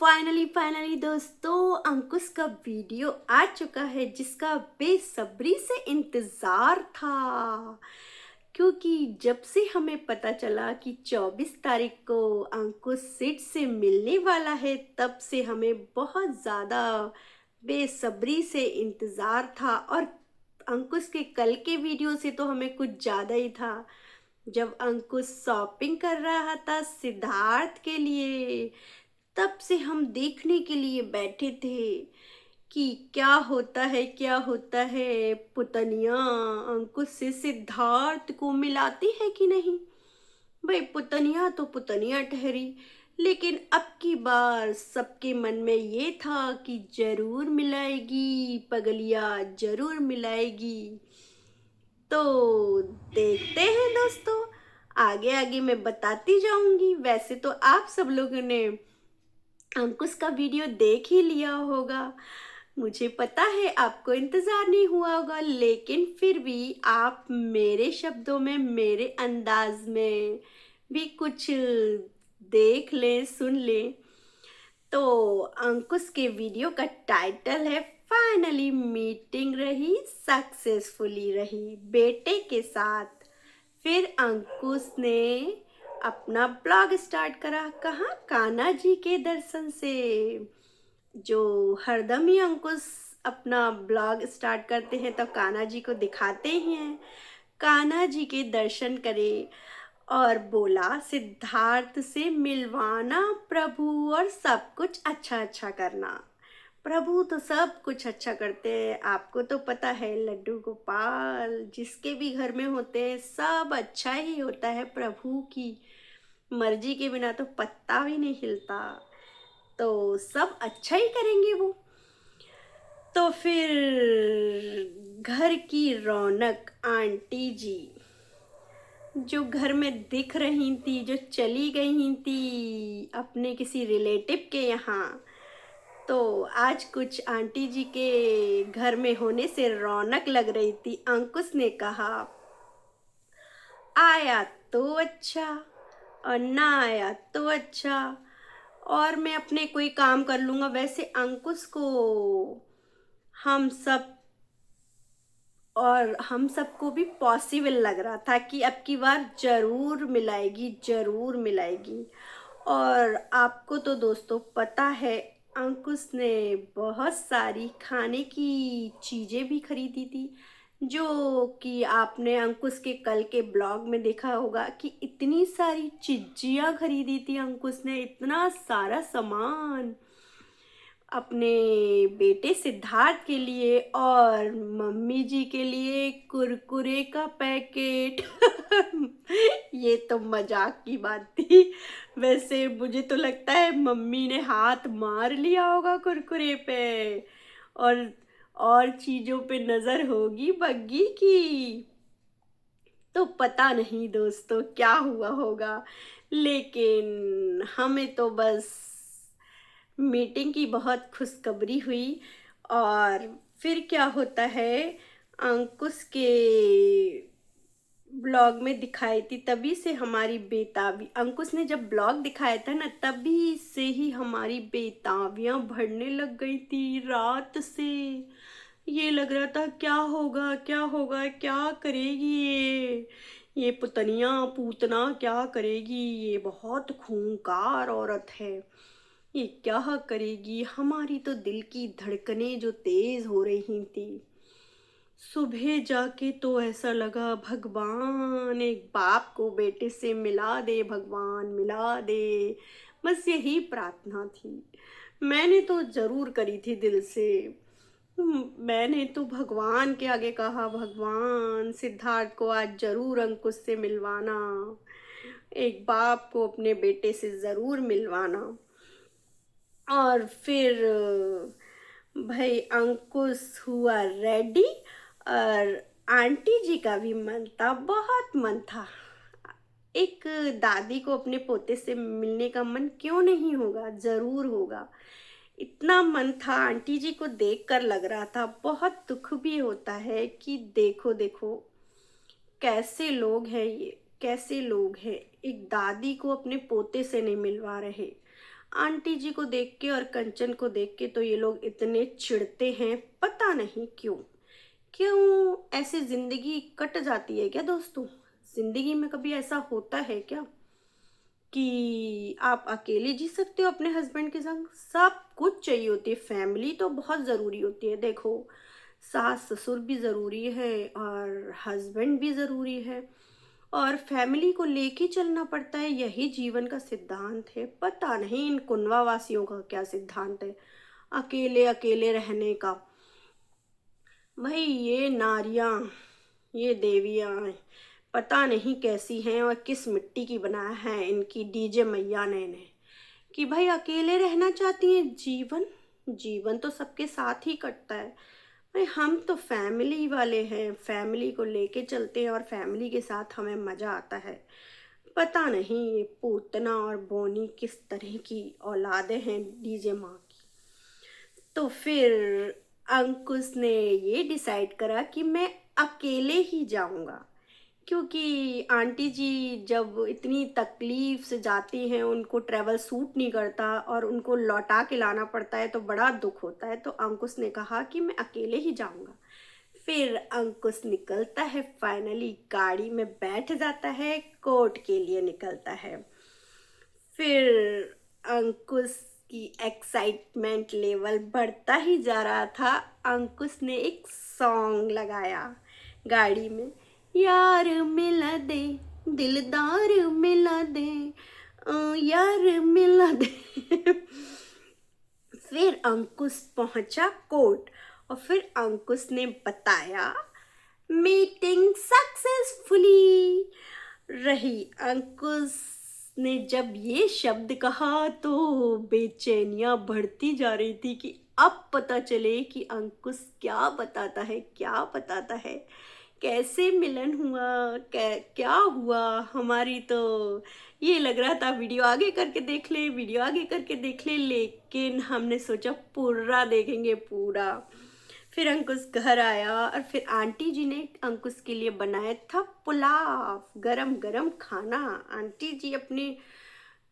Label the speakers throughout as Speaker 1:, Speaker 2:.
Speaker 1: Finally दोस्तों अंकुश का video आ चुका है जिसका बेसब्री से इंतज़ार था। क्योंकि जब से हमें पता चला कि 24 तारीख को अंकुश सिड से मिलने वाला है, तब से हमें बहुत ज़्यादा बेसब्री से इंतज़ार था। और अंकुश के कल के वीडियो से तो हमें कुछ ज़्यादा ही था, जब अंकुश शॉपिंग कर रहा था सिद्धार्थ के लिए। तब से हम देखने के लिए बैठे थे कि क्या होता है पुतनिया अंकुश से सिद्धार्थ को मिलाती है कि नहीं। भाई पुतनिया तो पुतनिया ठहरी, लेकिन अब की बार सबके मन में ये था कि जरूर मिलाएगी, पगलिया जरूर मिलाएगी। तो देखते हैं दोस्तों, आगे आगे मैं बताती जाऊंगी। वैसे तो आप सब लोगों ने अंकुश का वीडियो देख ही लिया होगा, मुझे पता है आपको इंतज़ार नहीं हुआ होगा, लेकिन फिर भी आप मेरे शब्दों में, मेरे अंदाज में भी कुछ देख लें, सुन लें। तो अंकुश के वीडियो का टाइटल है फाइनली मीटिंग रही सक्सेसफुली रही बेटे के साथ। फिर अंकुश ने अपना ब्लॉग स्टार्ट करा, कहाँ, कान्हा जी के दर्शन से। जो हरदम ही अंकुश अपना ब्लॉग स्टार्ट करते हैं तो कान्हा जी को दिखाते ही हैं। कान्हा जी के दर्शन करे और बोला सिद्धार्थ से मिलवाना प्रभु, और सब कुछ अच्छा अच्छा करना। प्रभु तो सब कुछ अच्छा करते हैं, आपको तो पता है। लड्डू गोपाल जिसके भी घर में होते हैं सब अच्छा ही होता है, प्रभु की मर्जी के बिना तो पत्ता भी नहीं हिलता। तो सब अच्छा ही करेंगे वो। तो फिर घर की रौनक आंटी जी जो घर में दिख रही थी, जो चली गई थी अपने किसी रिलेटिव के यहाँ, तो आज कुछ आंटी जी के घर में होने से रौनक लग रही थी। अंकुश ने कहा आया तो अच्छा और ना आया तो अच्छा, और मैं अपने कोई काम कर लूँगा। वैसे अंकुश को हम सब और हम सबको भी पॉसिबल लग रहा था कि अब की बार ज़रूर मिलाएगी, ज़रूर मिलाएगी। और आपको तो दोस्तों पता है अंकुश ने बहुत सारी खाने की चीज़ें भी खरीदी थी, जो कि आपने अंकुश के कल के ब्लॉग में देखा होगा कि इतनी सारी चीज़ियाँ खरीदी थी अंकुश ने, इतना सारा सामान अपने बेटे सिद्धार्थ के लिए और मम्मी जी के लिए कुरकुरे का पैकेट। ये तो मजाक की बात थी। वैसे मुझे तो लगता है मम्मी ने हाथ मार लिया होगा कुरकुरे पे, और और चीज़ों पे नज़र होगी बग्गी की। तो पता नहीं दोस्तों क्या हुआ होगा, लेकिन हमें तो बस मीटिंग की बहुत खुशखबरी हुई। और फिर क्या होता है, अंकुश के ब्लॉग में दिखाई थी, तभी से हमारी बेताबी, अंकुश ने जब ब्लॉग दिखाया था ना, तभी से ही हमारी बेताबियां बढ़ने लग गई थी। रात से ये लग रहा था क्या होगा क्या होगा, क्या करेगी ये पुतनिया पूतना क्या करेगी, ये बहुत खूंखार औरत है, ये क्या करेगी। हमारी तो दिल की धड़कनें जो तेज हो रही थी, सुबह जाके तो ऐसा लगा भगवान एक बाप को बेटे से मिला दे, भगवान मिला दे। बस यही प्रार्थना थी, मैंने तो जरूर करी थी दिल से। मैंने तो भगवान के आगे कहा, भगवान सिद्धार्थ को आज जरूर अंकुश से मिलवाना, एक बाप को अपने बेटे से ज़रूर मिलवाना। और फिर भाई अंकुश हुआ रेडी, और आंटी जी का भी मन था, बहुत मन था। एक दादी को अपने पोते से मिलने का मन क्यों नहीं होगा, ज़रूर होगा। इतना मन था, आंटी जी को देखकर लग रहा था। बहुत दुख भी होता है कि देखो देखो कैसे लोग हैं, ये कैसे लोग हैं, एक दादी को अपने पोते से नहीं मिलवा रहे। आंटी जी को देख के और कंचन को देख के तो ये लोग इतने चिढ़ते हैं, पता नहीं क्यों। क्यों ऐसी जिंदगी कट जाती है क्या दोस्तों? जिंदगी में कभी ऐसा होता है क्या कि आप अकेले जी सकते हो अपने हस्बैंड के संग? सब कुछ चाहिए होती है, फैमिली तो बहुत ज़रूरी होती है। देखो, सास ससुर भी ज़रूरी है और हस्बैंड भी ज़रूरी है, और फैमिली को लेके चलना पड़ता है, यही जीवन का सिद्धांत है। पता नहीं इन कुंडवा वासियों का क्या सिद्धांत है, अकेले अकेले रहने का। भाई ये नारियां, ये देवियां पता नहीं कैसी हैं और किस मिट्टी की बनाया है इनकी डीजे मैया ने कि भाई अकेले रहना चाहती हैं। जीवन जीवन तो सबके साथ ही कटता है भाई। हम तो फैमिली वाले हैं, फैमिली को लेके चलते हैं और फैमिली के साथ हमें मज़ा आता है। पता नहीं ये पूतना और बोनी किस तरह की औलादें हैं डीजे माँ की। तो फिर अंकुश ने ये डिसाइड करा कि मैं अकेले ही जाऊंगा, क्योंकि आंटी जी जब इतनी तकलीफ से जाती हैं, उनको ट्रैवल सूट नहीं करता और उनको लौटा के लाना पड़ता है तो बड़ा दुख होता है। तो अंकुश ने कहा कि मैं अकेले ही जाऊंगा। फिर अंकुश निकलता है, फाइनली गाड़ी में बैठ जाता है, कोर्ट के लिए निकलता है। फिर अंकुश की एक्साइटमेंट लेवल बढ़ता ही जा रहा था। अंकुश ने एक सॉन्ग लगाया गाड़ी में, यार मिला दे, दिलदार मिला दे, यार मिला दे। फिर अंकुश पहुंचा कोर्ट और फिर अंकुश ने बताया मीटिंग सक्सेसफुली रही। अंकुश ने जब ये शब्द कहा तो बेचैनियां बढ़ती जा रही थी कि अब पता चले कि अंकुश क्या बताता है, क्या बताता है, कैसे मिलन हुआ, क्या हुआ। हमारी तो ये लग रहा था वीडियो आगे करके देख ले, वीडियो आगे करके देख ले, लेकिन हमने सोचा पूरा देखेंगे पूरा। फिर अंकुश घर आया और फिर आंटी जी ने अंकुश के लिए बनाया था पुलाव, गरम गरम खाना। आंटी जी अपने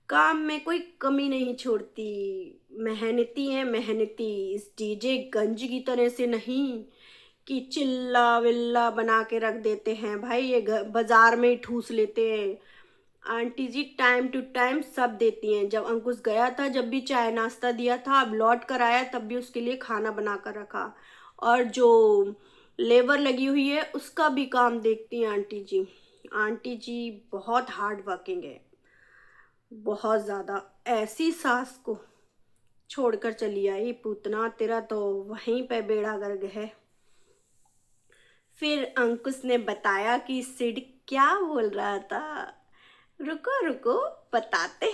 Speaker 1: काम में कोई कमी नहीं छोड़ती, मेहनती है मेहनती। इस डीजे गंज की तरह से नहीं कि चिल्ला विल्ला बना के रख देते हैं भाई, ये बाजार में ही ठूस लेते हैं। Aunty ji time to time सब देती हैं। जब अंकुश गया था, जब भी चाय नाश्ता दिया था, अब लौट कर आया तब भी उसके लिए खाना बना कर रखा, और जो लेबर लगी हुई है उसका भी काम देखती हैं आंटी जी। आंटी जी बहुत हार्ड वर्किंग है, बहुत ज़्यादा। ऐसी सास को छोड़कर चली आई पूतना, तेरा तो वहीं पे बेड़ा गर्क है। फिर अंकुश ने बताया कि सिड क्या बोल रहा था। रुको रुको, बताते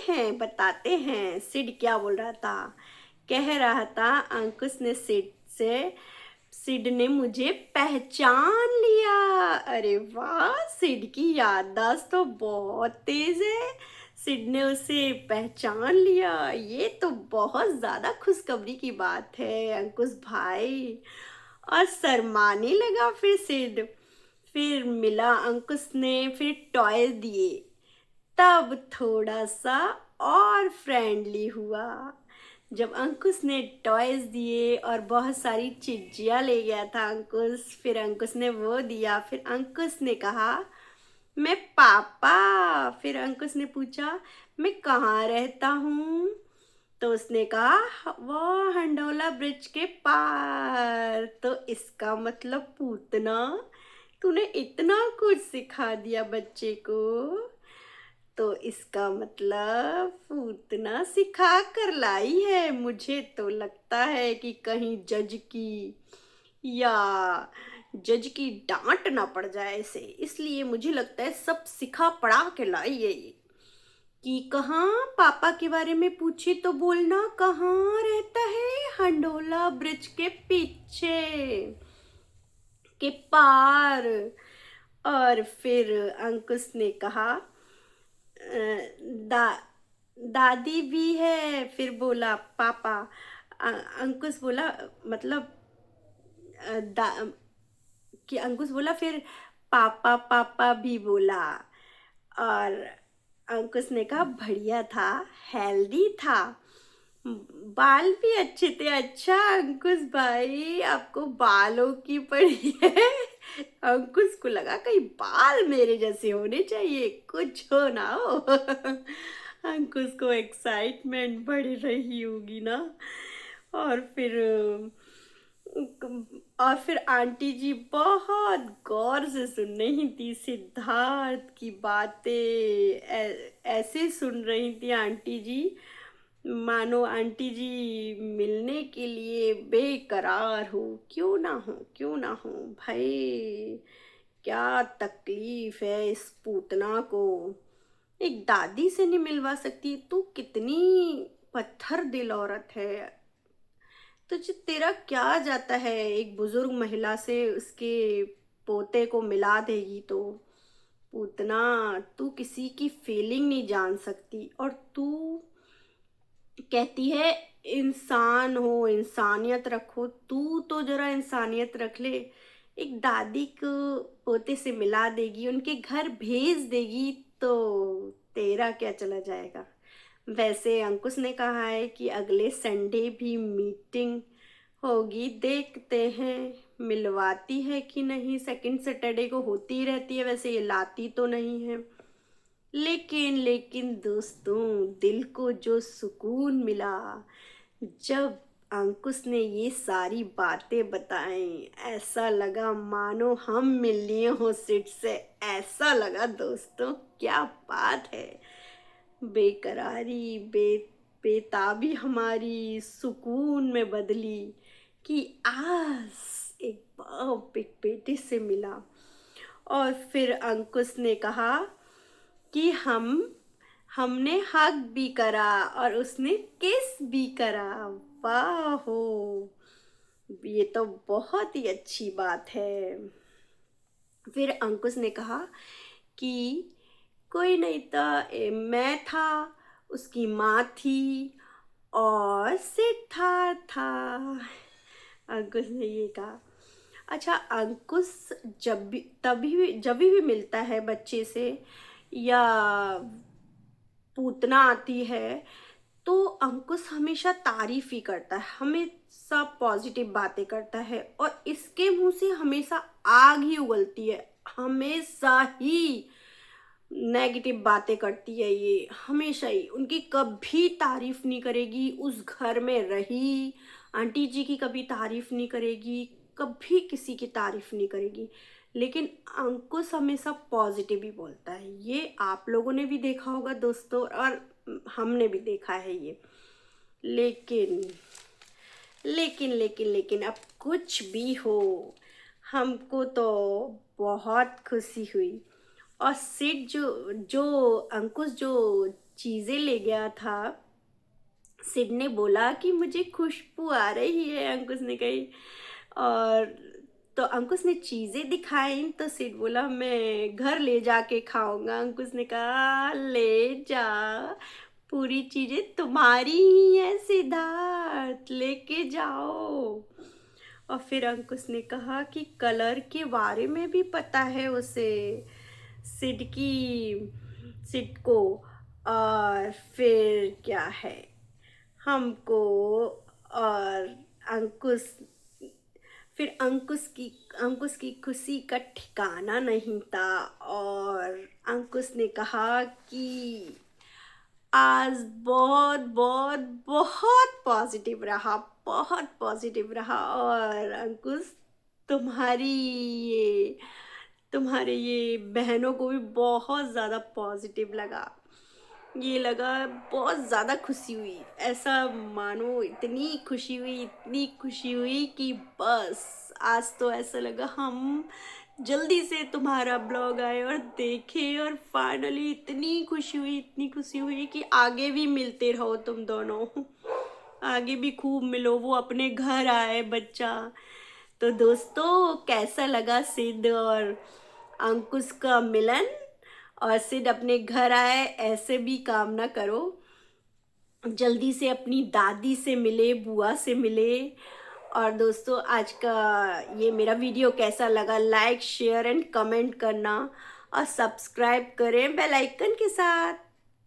Speaker 1: हैं सिड क्या बोल रहा था। कह रहा था अंकुश ने सिड से, सिड ने मुझे पहचान लिया। अरे वाह, सिड की याददाश्त तो बहुत तेज है। सिड ने उसे पहचान लिया, ये तो बहुत ज़्यादा खुशखबरी की बात है अंकुश भाई। और शर्माने लगा फिर सिड। फिर मिला अंकुश ने, फिर टॉय दिए, तब थोड़ा सा और फ्रेंडली हुआ। जब अंकुश ने टॉयज दिए और बहुत सारी चिज्जियाँ ले गया था अंकुश, फिर अंकुश ने वो दिया। फिर अंकुश ने कहा मैं पापा। फिर अंकुश ने पूछा मैं कहाँ रहता हूँ, तो उसने कहा वो हंडोला ब्रिज के पार। तो इसका मतलब पूतना, तूने इतना कुछ सिखा दिया बच्चे को, तो इसका मतलब पूतना सिखा कर लाई है। मुझे तो लगता है कि कहीं जज की डांट ना पड़ जाए इसे, इसलिए मुझे लगता है सब सिखा पढ़ा के लाई है ये। कि कहाँ पापा के बारे में पूछे तो बोलना कहाँ रहता है, हंडोला ब्रिज के पीछे के पार। और फिर अंकुश ने कहा दा दादी भी है। फिर बोला पापा, अंकुश बोला मतलब दा कि अंकुश बोला, फिर पापा पापा भी बोला। और अंकुश ने कहा बढ़िया था, हेल्दी था। बाल भी अच्छे थे। अच्छा अंकुश भाई, आपको बालों की पड़ी है। अंकुश को लगा कहीं बाल मेरे जैसे होने चाहिए, कुछ हो ना हो। अंकुश को एक्साइटमेंट बढ़ रही होगी ना। और फिर और फिर आंटी जी बहुत गौर से सुन रही थी सिद्धार्थ की बातें। ऐसे सुन रही थी आंटी जी, मानो आंटी जी मिलने के लिए बेकरार हो। क्यों ना हो, क्यों ना हो भाई। क्या तकलीफ है इस पूतना को, एक दादी से नहीं मिलवा सकती। तू कितनी पत्थर दिल औरत है। तुझे तेरा क्या जाता है, एक बुजुर्ग महिला से उसके पोते को मिला देगी तो। पूतना, तू किसी की फीलिंग नहीं जान सकती और तू कहती है इंसान हो, इंसानियत रखो। तू तो जरा इंसानियत रख ले। एक दादी को पोते से मिला देगी, उनके घर भेज देगी तो तेरा क्या चला जाएगा। वैसे अंकुश ने कहा है कि अगले संडे भी मीटिंग होगी, देखते हैं मिलवाती है कि नहीं। सेकंड सैटरडे को होती ही रहती है, वैसे ये लाती तो नहीं है। लेकिन लेकिन दोस्तों, दिल को जो सुकून मिला जब अंकुश ने ये सारी बातें बताई, ऐसा लगा मानो हम मिल लिए हों सिट से। ऐसा लगा दोस्तों, क्या बात है। बेकरारी बेताबी हमारी सुकून में बदली कि आज एक बाप एक बेटे से मिला। और फिर अंकुश ने कहा कि हमने हक भी करा और उसने किस भी करा। वाह हो, ये तो बहुत ही अच्छी बात है। फिर अंकुश ने कहा कि कोई नहीं था, मैं था, उसकी माँ थी और सिद्धार्थ था। अंकुश ने ये कहा। अच्छा अंकुश जब भी मिलता है बच्चे से या पूतना आती है तो अंकुश हमेशा तारीफ ही करता है, हमेशा पॉजिटिव बातें करता है और इसके मुंह से हमेशा आग ही उगलती है। हमेशा ही नेगेटिव बातें करती है ये, हमेशा ही। उनकी कभी तारीफ नहीं करेगी, उस घर में रही आंटी जी की कभी तारीफ नहीं करेगी, कभी किसी की तारीफ नहीं करेगी। लेकिन अंकुश हमेशा पॉजिटिव ही बोलता है। ये आप लोगों ने भी देखा होगा दोस्तों, और हमने भी देखा है ये। लेकिन लेकिन अब कुछ भी हो, हमको तो बहुत खुशी हुई। और सिड जो जो अंकुश जो चीज़ें ले गया था, सिड ने बोला कि मुझे खुशबू आ रही है, अंकुश ने कही। और तो अंकुश ने चीज़ें दिखाई तो सिड बोला मैं घर ले जाके खाऊंगा। अंकुश ने कहा ले जा, पूरी चीज़ें तुम्हारी ही है सिद्धार्थ, लेके जाओ। और फिर अंकुश ने कहा कि कलर के बारे में भी पता है उसे, सिड को। और फिर क्या है हमको। और अंकुश फिर अंकुश की खुशी का ठिकाना नहीं था। और अंकुश ने कहा कि आज बहुत बहुत बहुत पॉजिटिव रहा, बहुत पॉजिटिव रहा। और अंकुश, तुम्हारी ये तुम्हारे ये बहनों को भी बहुत ज़्यादा पॉजिटिव लगा। ये लगा बहुत ज़्यादा खुशी हुई, ऐसा मानो इतनी खुशी हुई, इतनी खुशी हुई कि बस आज तो ऐसा लगा हम जल्दी से तुम्हारा ब्लॉग आए और देखे। और फाइनली इतनी खुशी हुई, इतनी खुशी हुई कि आगे भी मिलते रहो तुम दोनों, आगे भी खूब मिलो, वो अपने घर आए बच्चा। तो दोस्तों कैसा लगा सिद्ध और अंकुश का मिलन। और सिड अपने घर आए, ऐसे भी कामना करो जल्दी से अपनी दादी से मिले, बुआ से मिले। और दोस्तों आज का ये मेरा वीडियो कैसा लगा, लाइक शेयर एंड कमेंट करना और सब्सक्राइब करें बेल आइकन के साथ।